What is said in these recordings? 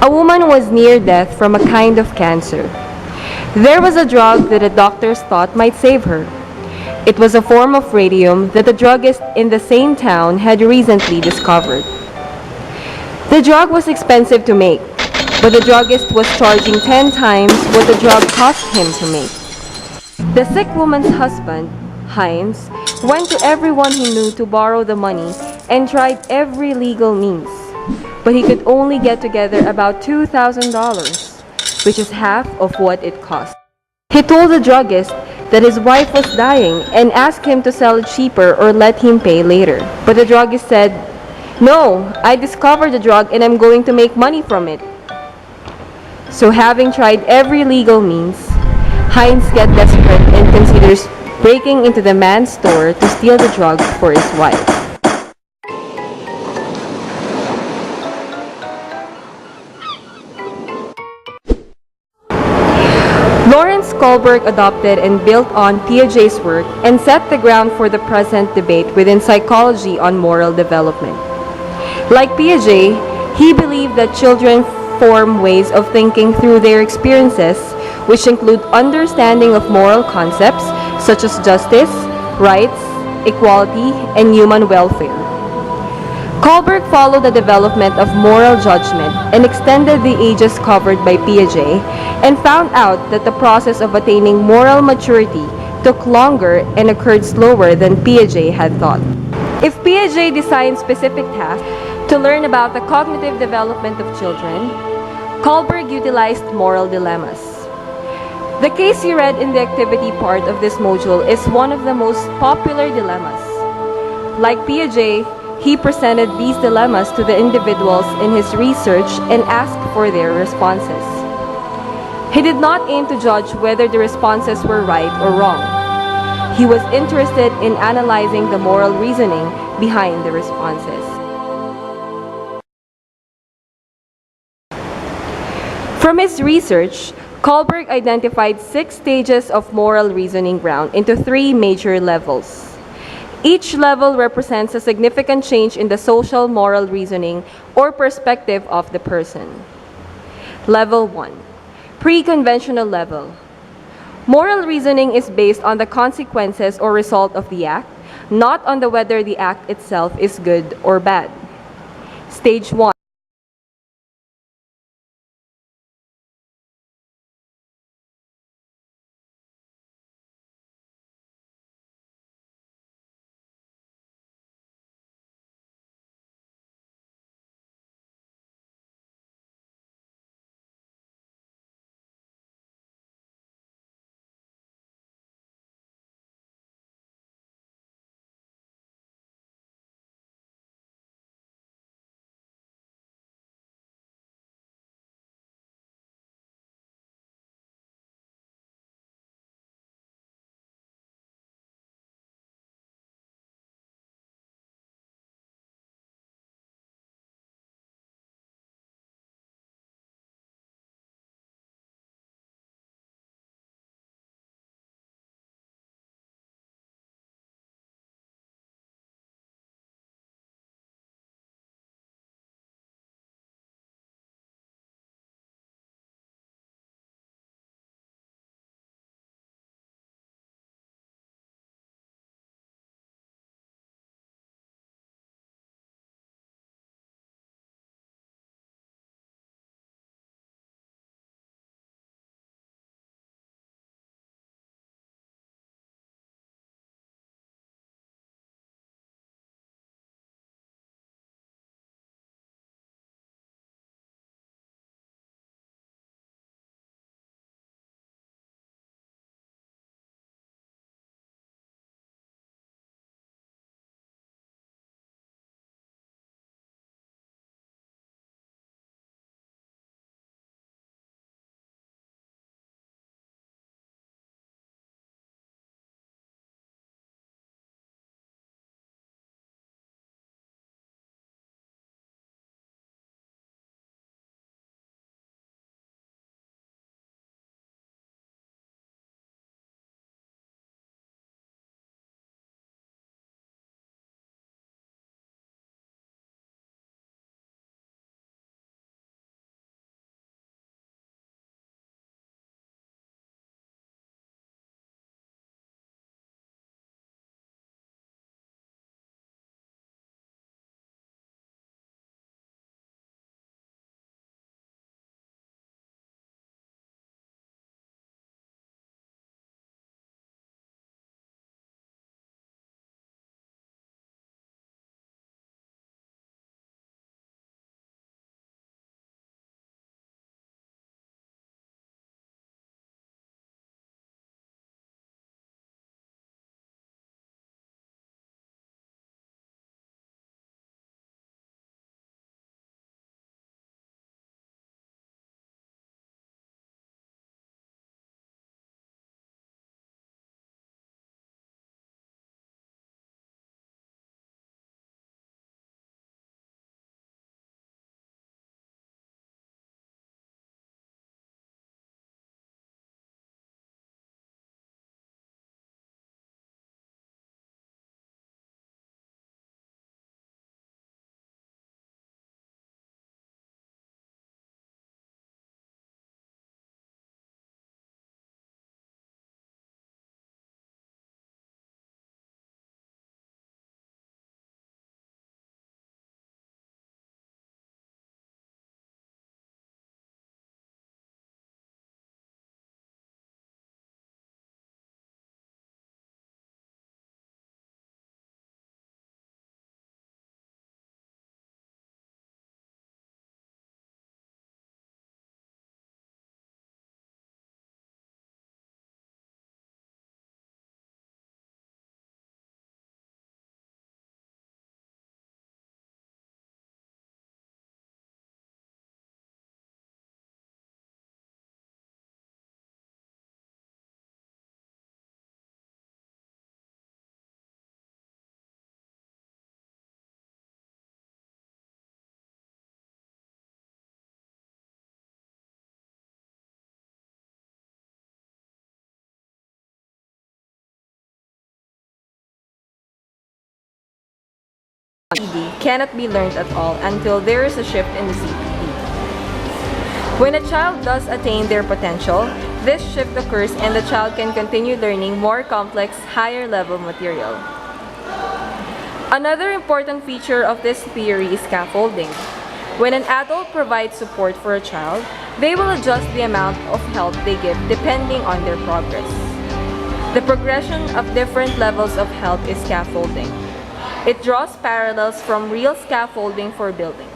A woman was near death from a kind of cancer. There was a drug that the doctors thought might save her. It was a form of radium that the druggist in the same town had recently discovered. The drug was expensive to make, but the druggist was charging 10 times what the drug cost him to make. The sick woman's husband, Heinz, went to everyone he knew to borrow the money and tried every legal means, but he could only get together about $2,000, which is half of what it cost. He told the druggist that his wife was dying and asked him to sell it cheaper or let him pay later. But the druggist said, "No, I discovered the drug and I'm going to make money from it." So having tried every legal means, Heinz gets desperate and considers breaking into the man's store to steal the drug for his wife. Lawrence Kohlberg adopted and built on Piaget's work and set the ground for the present debate within psychology on moral development. Like Piaget, he believed that children form ways of thinking through their experiences, which include understanding of moral concepts such as justice, rights, equality, and human welfare. Kohlberg followed the development of moral judgment and extended the ages covered by Piaget and found out that the process of attaining moral maturity took longer and occurred slower than Piaget had thought. If Piaget designed specific tasks to learn about the cognitive development of children, Kohlberg utilized moral dilemmas. The case you read in the activity part of this module is one of the most popular dilemmas. Like Piaget, he presented these dilemmas to the individuals in his research and asked for their responses. He did not aim to judge whether the responses were right or wrong. He was interested in analyzing the moral reasoning behind the responses. From his research, Kohlberg identified 6 stages of moral reasoning ground into 3 major levels. Each level represents a significant change in the social moral reasoning or perspective of the person. Level 1. Pre-conventional level. Moral reasoning is based on the consequences or result of the act, not on the whether the act itself is good or bad. Stage 1. cannot be learned at all until there is a shift in the CPD. When a child does attain their potential, this shift occurs and the child can continue learning more complex, higher level material. Another important feature of this theory is scaffolding. When an adult provides support for a child, they will adjust the amount of help they give depending on their progress. The progression of different levels of help is scaffolding. It draws parallels from real scaffolding for buildings.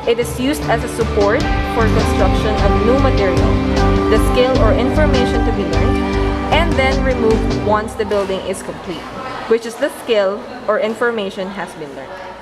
It is used as a support for construction of new material, the skill or information to be learned, and then removed once the building is complete, which is the skill or information has been learned.